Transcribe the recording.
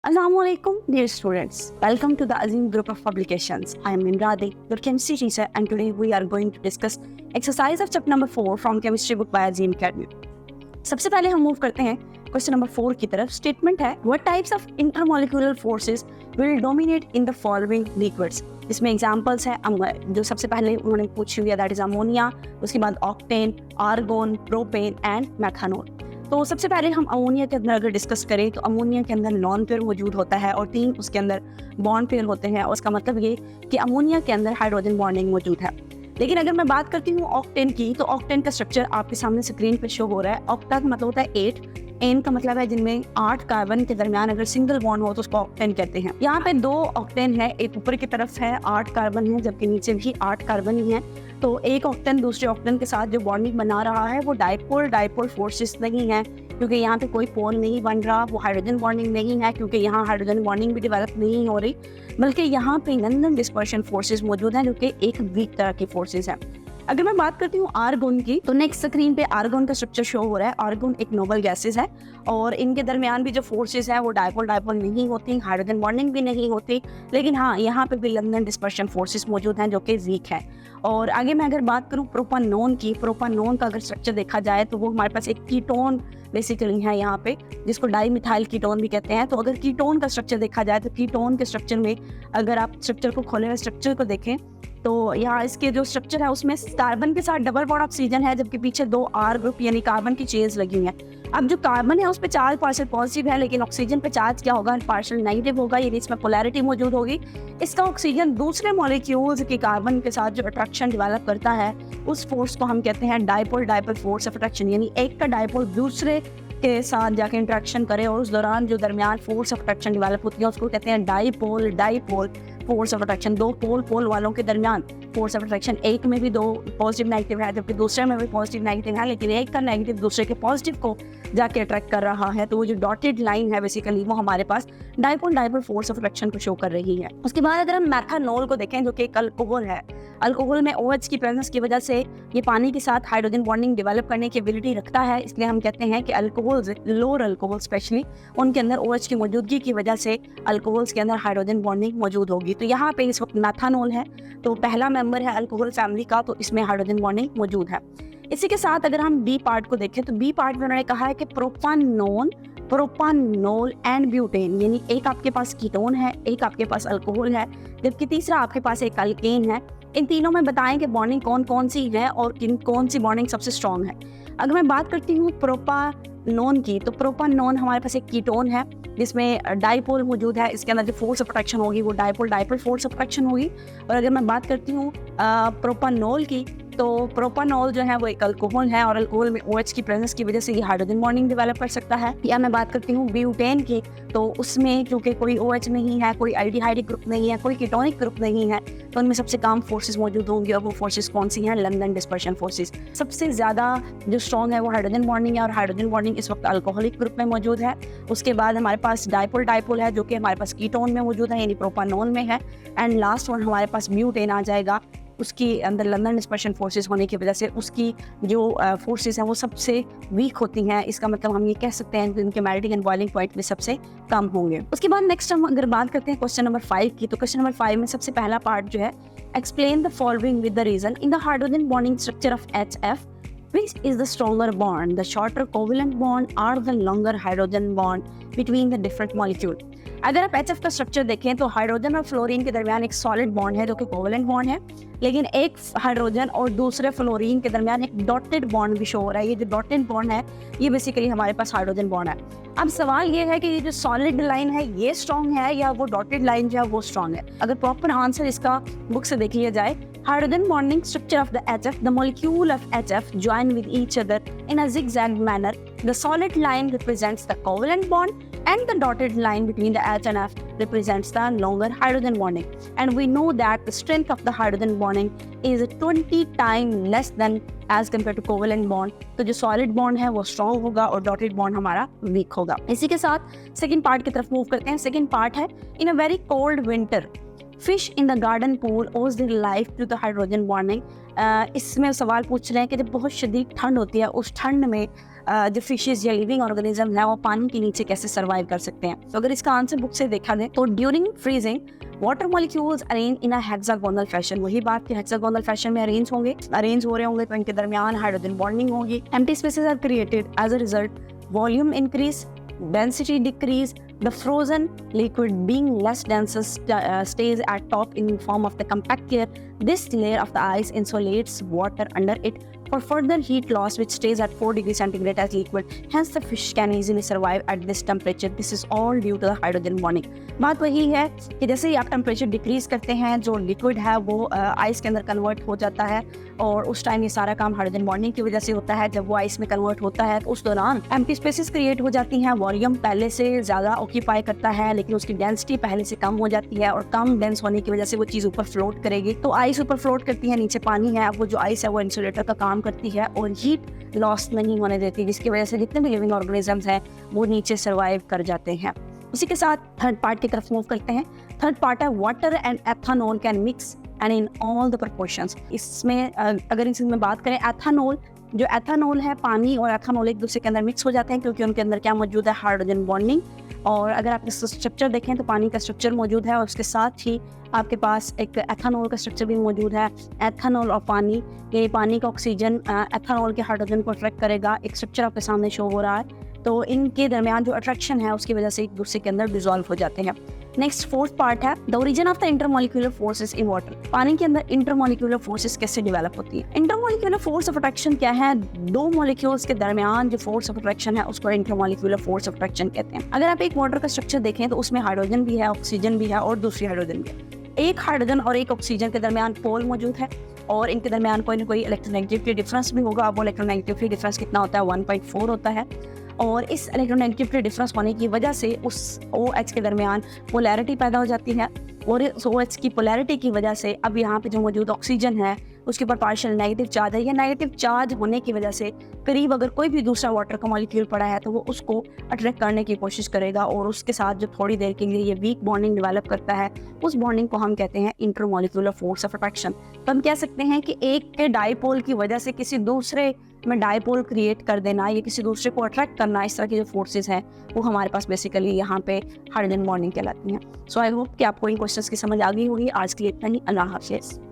Assalamualaikum, dear students. Welcome to the Azim Group of Publications. I am Imradi, your chemistry teacher, and today we are going to discuss exercise of chapter number 4 from chemistry book by Azim Academy. सबसे पहले हम move करते हैं question number 4 की तरफ. Statement है what types of intermolecular forces will dominate in the following liquids. इसमें examples है जो सबसे पहले उन्होंने पूछी हुई है, दैट इज अमोनिया, उसके बाद octane, argon, propane and methanol. तो सबसे पहले हम अमोनिया के अंदर अगर डिस्कस करें तो अमोनिया के अंदर लॉन पेयर मौजूद होता है और 3 उसके अंदर बॉन्ड पेयर होते हैं. और उसका मतलब ये कि अमोनिया के अंदर हाइड्रोजन बॉन्डिंग मौजूद है. लेकिन अगर मैं बात करती हूँ ऑक्टेन की, तो ऑक्टेन का स्ट्रक्चर आपके सामने स्क्रीन पे शो हो रहा है. ऑक्टा का मतलब होता है 8, एन का मतलब है जिनमें 8 कार्बन के दरमियान अगर सिंगल बॉन्ड हो तो उसको ऑक्टेन कहते हैं. यहाँ पे 2 ऑक्टेन है, एक ऊपर की तरफ है 8 कार्बन है जबकि नीचे भी 8 कार्बन ही है. तो एक ऑक्टेन दूसरे ऑक्टेन के साथ जो बॉन्डिंग बना रहा है वो डाइपोल फोर्सेस नहीं है, क्योंकि यहाँ पे कोई पोल नहीं बन रहा. वो हाइड्रोजन बॉन्डिंग नहीं है क्योंकि यहाँ हाइड्रोजन बॉन्डिंग भी डेवलप नहीं हो रही, बल्कि यहाँ पे लंदन डिस्पर्शन फोर्सेस मौजूद हैं जो कि एक वीक तरह की फोर्सेस हैं. अगर मैं बात करती हूँ आर्गोन की, तो नेक्स्ट स्क्रीन पे आर्गोन का स्ट्रक्चर शो हो रहा है. आर्गोन एक नोबल गैसेस है और इनके दरमियान भी जो फोर्सेस है वो डाइपोल नहीं होती, हाइड्रोजन बॉन्डिंग भी नहीं होती. लेकिन हाँ, यहाँ पे भी लंदन डिस्पर्शन फोर्सेस मौजूद हैं जो कि वीक है. और आगे मैं अगर बात करूँ प्रोपानोन की, प्रोपानोन का अगर स्ट्रक्चर देखा जाए तो वो हमारे पास एक कीटोन बेसिकली है यहाँ पे, जिसको डाईमिथाइल कीटोन भी कहते हैं. तो अगर कीटोन का स्ट्रक्चर देखा जाए तो कीटोन के स्ट्रक्चर में अगर आप स्ट्रक्चर को खोले हुए स्ट्रक्चर को देखें तो यहाँ इसके जो स्ट्रक्चर है उसमें कार्बन के साथ डबल बॉन्ड ऑक्सीजन है, जबकि पीछे 2 R ग्रुप यानी कार्बन की चेन्स लगी हुई हैं. अब जो कार्बन है उस पर चार्ज पार्शियल पॉजिटिव है, लेकिन ऑक्सीजन पे चार्ज क्या होगा, पार्शियल नेगेटिव होगा, यानी इसमें पोलैरिटी मौजूद होगी. इसका ऑक्सीजन दूसरे मॉलिक्यूल्स के कार्बन के साथ जो अट्रैक्शन डेवलप करता है उस फोर्स को हम कहते हैं डाइपोल फोर्स ऑफ अट्रैक्शन. यानी एक का डाइपोल दूसरे के साथ जाके इंटरेक्शन करे और उस दौरान जो दरमियान फोर्स ऑफ अट्रैक्शन डेवलप होती है उसको कहते हैं डाइपोल फोर्स ऑफ अट्रैक्शन. 2 पोल वालों के दरमियान फोर्स ऑफ अट्रैक्शन, एक में भी 2 पॉजिटिव नेगेटिव है जबकि दूसरे में भी पॉजिटिव नेगेटिव है, लेकिन एक का नेगेटिव दूसरे के पॉजिटिव को जाके अट्रैक्ट कर रहा है. तो वो जो डॉटेड लाइन है बेसिकली वो हमारे पास डाइपोल फोर्स ऑफ अट्रैक्शन को शो कर रही है. उसके बाद अगर हम मैथनॉल को देखें जो कि एक अल्कोहल है, अल्कोहल में OH की प्रेजेंस की वजह से ये पानी के साथ हाइड्रोजन बॉन्डिंग डेवलप करने की एबिलिटी रखता है. इसलिए हम कहते हैं कि अल्कोहल्स, लोअर अल्कोहल स्पेशली, उनके अंदर OH की मौजूदगी की वजह से अल्कोहल्स के अंदर हाइड्रोजन बॉन्डिंग मौजूद होगी. तो यहाँ पे इस वक्त मैथनॉल है, तो पहला मेंबर है अल्कोहल फैमिली का, तो इसमें हाइड्रोजन बॉन्डिंग मौजूद है. इसी के साथ अगर हम बी पार्ट को देखें तो बी पार्ट में उन्होंने कहा है कि प्रोपानोल एंड ब्यूटेन, यानी एक आपके पास कीटोन है, एक आपके पास अल्कोहल है, जबकि तीसरा आपके पास एक अल्केन है. इन तीनों में बताएं कि बॉन्डिंग कौन सी है और कौन सी बॉन्डिंग सबसे स्ट्रॉन्ग है. अगर मैं बात करती हूँ प्रोपानोन की, तो प्रोपानोन हमारे पास एक कीटोन है जिसमें डाइपोल मौजूद है. इसके अंदर जो फोर्स ऑफ अट्रैक्शन होगी वो डाइपोल फोर्स ऑफ अट्रैक्शन होगी. और अगर मैं बात करती हूँ प्रोपानोल की, तो प्रोपानोल जो है वो एक अल्कोहल है और अल्कोहल में OH की प्रेजेंस की वजह से ये हाइड्रोजन बॉन्डिंग डेवलप कर सकता है. या मैं बात करती हूँ ब्यूटेन की, तो उसमें क्योंकि कोई OH नहीं है, कोई एल्डिहाइडिक ग्रुप नहीं है, कोई कीटोनिक ग्रुप नहीं है, तो उनमें सबसे कम फोर्सेस मौजूद होंगी. और वो फोर्सेस कौन सी हैं? London dispersion forces. सबसे ज़्यादा जो स्ट्रॉन्ग है वो हाइड्रोजन बॉन्डिंग है और हाइड्रोजन बॉन्डिंग इस वक्त अल्कोहलिक ग्रुप में मौजूद है. उसके बाद हमारे पास डाइपोल है जो कि हमारे पास कीटोन में मौजूद है, यानी प्रोपानोल में है. एंड लास्ट वन हमारे पास ब्यूटेन आ जाएगा. उसकी अंदर लंदन डिस्पर्शन फोर्सेस होने की वजह से उसकी जो फोर्सेस हैं वो सबसे वीक होती हैं. इसका मतलब हम ये कह सकते हैं कि उनके मेल्टिंग एंड बॉइलिंग पॉइंट में सबसे कम होंगे. उसके बाद नेक्स्ट हम अगर बात करते हैं क्वेश्चन नंबर 5 की, तो क्वेश्चन नंबर 5 में सबसे पहला पार्ट जो है, explain the following with the reason in the hydrogen bonding structure of HF. Which is the stronger bond, the shorter covalent bond or the longer hydrogen bond between the different molecule? अगर आप HF का structure देखें तो hydrogen और fluorine के दरमियान एक solid bond है जो कि कोवेलेंट बॉन्ड है, लेकिन एक हाइड्रोजन और दूसरे फ्लोरीन के दरमियान एक डॉटेड बॉन्ड भी शो हो रहा है. ये जो डॉटेड बॉन्ड है ये बेसिकली हमारे पास हाइड्रोजन बॉन्ड है. अब सवाल ये है कि ये जो सॉलिड लाइन है ये स्ट्रॉन्ग है या वो डॉटेड लाइन जो है वो स्ट्रॉन्ग है. अगर प्रॉपर आंसर इसका बुक से देख लिया जाए, hydrogen bonding structure of the HF, the molecule of HF join with each other in a zigzag manner. The solid line represents the covalent bond and the dotted line between the H and F represents the longer hydrogen bonding. And we know that the strength of the hydrogen bonding is 20 times less than as compared to covalent bond. तो जो solid bond है वो strong होगा और dotted bond हमारा weak होगा. इसी के साथ second part की तरफ move करते हैं. Second part है in a very cold winter. Fish in the garden pool owes their life to the hydrogen bonding. इसमें सवाल पूछ रहे हैं कि जब बहुत शदीद ठंड होती है, उस ठंड में जो फिशेज या लिविंग ऑर्गेनिज्म है वो पानी के नीचे कैसे सर्वाइव कर सकते हैं। तो अगर इसका आंसर बुक से देखा जाए तो during freezing water molecules arrange in a hexagonal fashion, वही बात कि हेक्सागोनल फैशन में अरेंज हो रहे होंगे, तो इनके दरमियान हाइड्रोजन बॉन्डिंग होगी। Empty spaces are created as a result, volume increase, density decrease, the frozen liquid being less dense stays at top in form of the compact layer. This layer of the ice insulates water under it for further heat loss, which stays at 4 degrees centigrade as liquid. Hence the fish can easily survive at this temperature. This is all due to the hydrogen bonding. बात वही है कि जैसे ही आप temperature decrease करते हैं, जो liquid है वो आइस के अंदर कन्वर्ट हो जाता है, और उस टाइम ये सारा काम हाइड्रोजन बॉन्डिंग की वजह से होता है। जब वो आइस में कन्वर्ट होता है तो उस दौरान एम्प्टी स्पेसेस क्रिएट हो जाती हैं, वॉल्यूम पहले से ज़्यादा ऑक्यूपाई करता है लेकिन उसकी डेंसिटी पहले से कम हो जाती है, और कम डेंस होने की वजह से वो चीज़ ऊपर फ्लोट करेगी। तो आइस ऊपर फ्लोट करती है, नीचे पानी है, वो जो आइस है वो इंसुलेटर का काम करती है और हीट लॉस नहीं होने देती, जिसकी वजह से जितने भी लिविंग ऑर्गेनिजम्स हैं वो नीचे सर्वाइव कर जाते हैं। उसी के साथ थर्ड पार्ट की तरफ मूव करते हैं। थर्ड पार्ट है water and ethanol can mix and in all the proportions. इसमें अगर इसमें बात करें एथानॉल, जो एथानॉल है, पानी और एथानॉल एक दूसरे के अंदर मिक्स हो जाते हैं क्योंकि उनके अंदर क्या मौजूद है, हाइड्रोजन बॉन्डिंग। और अगर आप इसका स्ट्रक्चर देखें तो पानी का स्ट्रक्चर मौजूद है और उसके साथ ही आपके पास एक एथानॉल का स्ट्रक्चर भी मौजूद है। एथानॉल और पानी, ये पानी का ऑक्सीजन एथानॉल के हाइड्रोजन को अट्रैक्ट करेगा, एक स्ट्रक्चर आपके सामने शो हो रहा है। तो इनके दरमियान जो अट्रैक्शन है उसकी वजह से एक दूसरे के अंदर डिसॉल्व हो जाते हैं। नेक्स्ट फोर्थ पार्ट है the origin of the intermolecular forces in water. पानी के अंदर इंटरमॉलिक्यूलर फोर्सेस कैसे डेवलप होती है? इंटरमॉलिक्यूलर फोर्स ऑफ अट्रैक्शन क्या है? दो मॉलिक्यूल्स के दरमियान जो फोर्स ऑफ अट्रैक्शन है उसको इंटरमॉलिक्यूलर फोर्स ऑफ अट्रैक्शन कहते हैं। अगर आप एक वाटर का स्ट्रक्चर देखें तो उसमें हाइड्रोजन भी है, ऑक्सीजन भी है और दूसरी हाइड्रोजन भी है। एक हाइड्रोजन और एक ऑक्सीजन के दरमियान पोल मौजूद है और इनके दरमियान कोई ना कोई इलेक्ट्रोनेगेटिविटी डिफरेंस भी होगा। वो इलेक्ट्रोनेगेटिविटी डिफरेंस कितना होता है? 1.4 होता है। और इस इलेक्ट्रोनेगेटिविटी डिफरेंस होने की वजह से उस OH के दरमियान पोलैरिटी पैदा हो जाती है, और इस OH की पोलैरिटी की वजह से अब यहाँ पे जो मौजूद ऑक्सीजन है उसके ऊपर पार्शियल नेगेटिव चार्ज है। या नेगेटिव चार्ज होने की वजह से करीब अगर कोई भी दूसरा वाटर का मॉलिक्यूल पड़ा है तो वो उसको अट्रैक्ट करने की कोशिश करेगा, और उसके साथ जो थोड़ी देर के लिए ये वीक बॉन्डिंग डेवलप करता है, उस बॉन्डिंग को हम कहते हैं इंटरमॉलिक्यूलर फोर्स ऑफ अट्रैक्शन। तो हम कह सकते हैं कि एक के डाइपोल की वजह से किसी दूसरे में डाइपोल क्रिएट कर देना, या किसी दूसरे को अट्रैक्ट करना, इस तरह की जो फोर्सेस हैं वो हमारे पास बेसिकली यहाँ पे हाइड्रोजन बॉन्डिंग कहलाती हैं। सो आई होप कि आपको इन क्वेश्चंस की समझ आ गई होगी। आज के लिए इतना ही। अल्लाह हाफिज़।